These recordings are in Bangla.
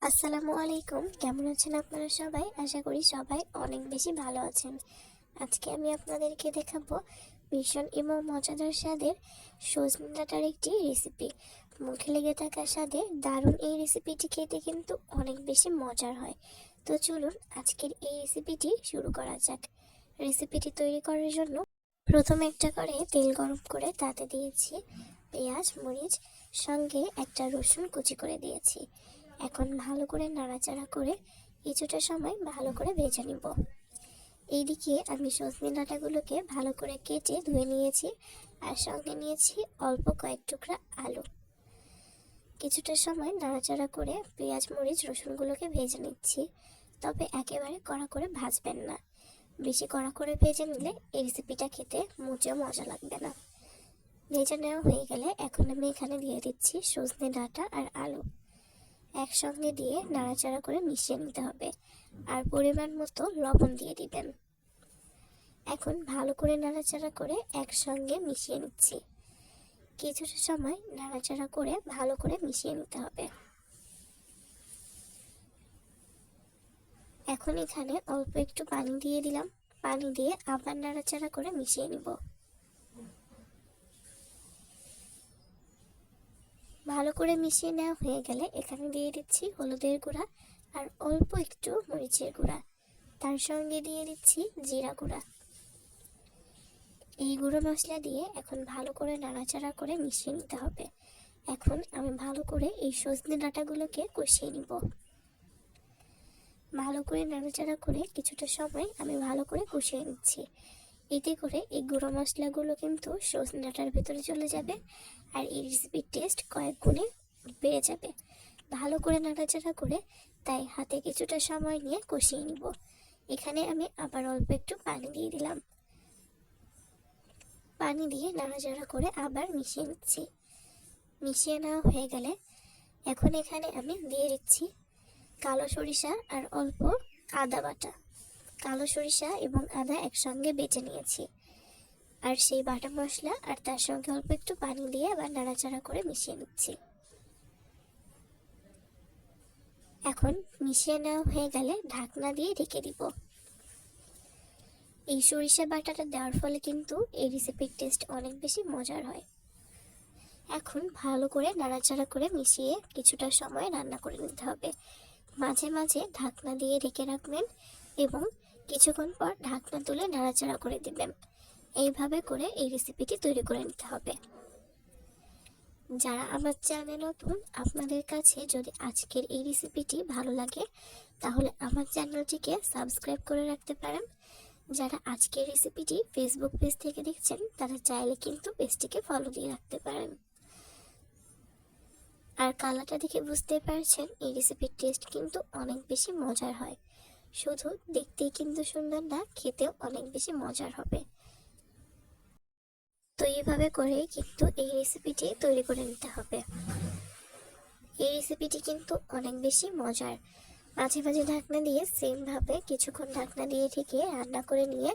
আসসালামু আলাইকুম। কেমন আছেন আপনারা সবাই? আশা করি সবাই অনেক বেশি ভালো আছেন। আজকে আমি আপনাদেরকে দেখাবো ভীষণ এবং মজাদার স্বাদের সজনে ডাঁটার একটি রেসিপি। মুখে লেগে থাকা স্বাদে দারুণ এই রেসিপিটি খেতে কিন্তু অনেক বেশি মজার হয়। তো চলুন আজকের এই রেসিপিটি শুরু করা যাক। রেসিপিটি তৈরি করার জন্য প্রথমে একটা কড়াইয়ে তেল গরম করে তাতে দিয়েছি পেঁয়াজ, মরিচ, সঙ্গে একটা রসুন কুচি করে দিয়েছি। এখন ভালো করে নাড়াচাড়া করে কিছুটা সময় ভালো করে ভেজে নিব। এইদিকে আমি সজনে ডাঁটাগুলোকে ভালো করে কেটে ধুয়ে নিয়েছি, আর সঙ্গে নিয়েছি অল্প কয়েক টুকরা আলু। কিছুটা সময় নাড়াচাড়া করে পেঁয়াজ, মরিচ, রসুনগুলোকে ভেজে নিচ্ছি। তবে একেবারে কড়া করে ভাজবেন না, বেশি কড়া করে ভেজে নিলে এই রেসিপিটা খেতে মোটেও মজা লাগবে না। ভেজে নেওয়া হয়ে গেলে এখন আমি এখানে দিয়ে দিচ্ছি সজনে ডাঁটা আর আলু। একসঙ্গে দিয়ে নাড়াচাড়া করে মিশিয়ে নিতে হবে, আর পরিমাণ মতো লবণ দিয়ে দিবেন। এখন ভালো করে নাড়াচাড়া করে একসঙ্গে মিশিয়ে নিচ্ছি। কিছুটা সময় নাড়াচাড়া করে ভালো করে মিশিয়ে নিতে হবে। এখন এখানে অল্প একটু পানি দিয়ে দিলাম। পানি দিয়ে আবার নাড়াচাড়া করে মিশিয়ে নিব। ভালো করে মিশিয়ে নেওয়া হয়ে গেলে এখানে দিয়ে দিচ্ছি হলুদের গুঁড়া আর অল্প একটু মরিচের গুঁড়া, তার সঙ্গে দিয়ে দিচ্ছি জিরা গুঁড়া। এই গুঁড়ো মশলা দিয়ে এখন ভালো করে নাড়াচাড়া করে মিশিয়ে নিতে হবে। এখন আমি ভালো করে এই সজনে ডাঁটাগুলোকে কষিয়ে নিব। ভালো করে নাড়াচাড়া করে কিছুটা সময় আমি ভালো করে কষিয়ে নিচ্ছি। এতে করে এই গুঁড়ো মশলাগুলো কিন্তু সজনে ডাঁটার ভেতরে চলে যাবে, আর এই রেসিপির টেস্ট কয়েক গুণে বেড়ে যাবে। ভালো করে নাড়াচাড়া করে তাই হাতে কিছুটা সময় নিয়ে কষিয়ে নিব। এখানে আমি আবার অল্প একটু পানি দিয়ে দিলাম। পানি দিয়ে নাড়াচাড়া করে আবার মিশিয়ে নিচ্ছি। মিশিয়ে নেওয়া হয়ে গেলে এখন এখানে আমি দিয়ে দিচ্ছি কালো সরিষা আর অল্প আদা বাটা। কালো সরিষা এবং আদা একসঙ্গে বেটে নিয়েছি, আর সেই বাটা মশলা আর তার সঙ্গে অল্প একটু পানি দিয়ে আবার নাড়াচাড়া করে মিশিয়ে নিচ্ছি। এখন মিশিয়ে নেওয়া হয়ে গেলে ঢাকনা দিয়ে ঢেকে দিব। এই সরিষা বাটাটা দেওয়ার ফলে কিন্তু এই রেসিপির টেস্ট অনেক বেশি মজার হয়। এখন ভালো করে নাড়াচাড়া করে মিশিয়ে কিছুটা সময় রান্না করে নিতে হবে। মাঝে মাঝে ঢাকনা দিয়ে ঢেকে রাখবেন এবং কিছুক্ষণ পর ঢাকনা তুলে নাড়াচাড়া করে দিবেন। এইভাবে করে এই রেসিপিটি তৈরি করে নিতে হবে। যারা আমার চ্যানেলে নতুন, আপনাদের কাছে যদি আজকের এই রেসিপিটি ভালো লাগে তাহলে আমার চ্যানেলটিকে সাবস্ক্রাইব করে রাখতে পারেন। যারা আজকের রেসিপিটি ফেসবুক পেজ থেকে দেখছেন তারা চাইলে কিন্তু পেজটিকে ফলো দিয়ে রাখতে পারেন। আর কালারটা দেখে বুঝতে পারছেন এই রেসিপির টেস্ট কিন্তু অনেক বেশি মজার হয়। শুধু দেখতেই কিন্তু সুন্দর না, খেতেও অনেক বেশি মজার হবে। তো এইভাবে করে কিন্তু এই রেসিপিটি তৈরি করে নিতে হবে। এই রেসিপিটি কিন্তু অনেক বেশি মজার। মাঝে মাঝে ঢাকনা দিয়ে সেম ভাবে কিছুক্ষণ ঢাকনা দিয়ে ঢেকে রান্না করে নিয়ে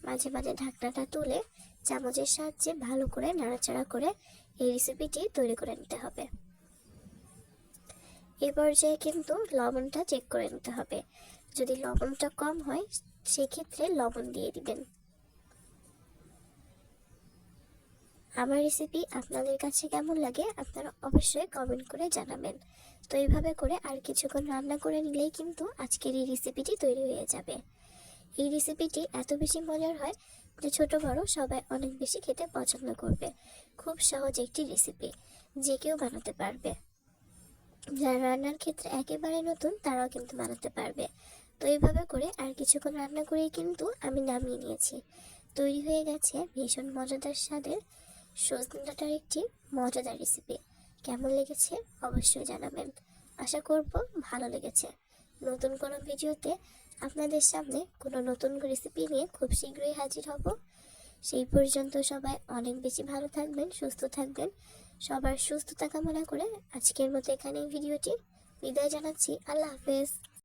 মাঝে মাঝে ঢাকনাটা তুলে চামচের সাহায্যে ভালো করে নাড়াচাড়া করে এই রেসিপিটি তৈরি করে নিতে হবে। এই পর্যায়ে কিন্তু লবণটা চেক করে নিতে হবে। যদি লবণটা কম হয় সেক্ষেত্রে লবণ দিয়ে দিবেন। আমার রেসিপি আপনাদের কাছে কেমন লাগে আপনারা অবশ্যই কমেন্ট করে জানাবেন। তো এইভাবে করে আর কিছুক্ষণ রান্না করে নিলেই কিন্তু আজকের এই রেসিপিটি তৈরি হয়ে যাবে। এই রেসিপিটি এত বেশি মজার হয় যে ছোট বড় সবাই অনেক বেশি খেতে পছন্দ করবে। খুব সহজ একটি রেসিপি, যে কেউ বানাতে পারবে। যারা রান্নার ক্ষেত্রে একেবারে নতুন তারাও কিন্তু বানাতে পারবে। তো এইভাবে করে আর কিছুক্ষণ রান্না করেই কিন্তু আমি নামিয়ে নিয়েছি। তৈরি হয়ে গেছে ভীষণ মজাদার স্বাদের সজনে ডাঁটার একটি মজাদার রেসিপি। কেমন লেগেছে অবশ্যই জানাবেন। আশা করব ভালো লেগেছে। নতুন কোনো ভিডিওতে আপনাদের সামনে কোনো নতুন রেসিপি নিয়ে খুব শীঘ্রই হাজির হব। সেই পর্যন্ত সবাই অনেক বেশি ভালো থাকবেন, সুস্থ থাকবেন। সবার সুস্থতা কামনা করে আজকের মতো এখানে ভিডিওটি বিদায় জানাচ্ছি। আল্লাহ হাফেজ।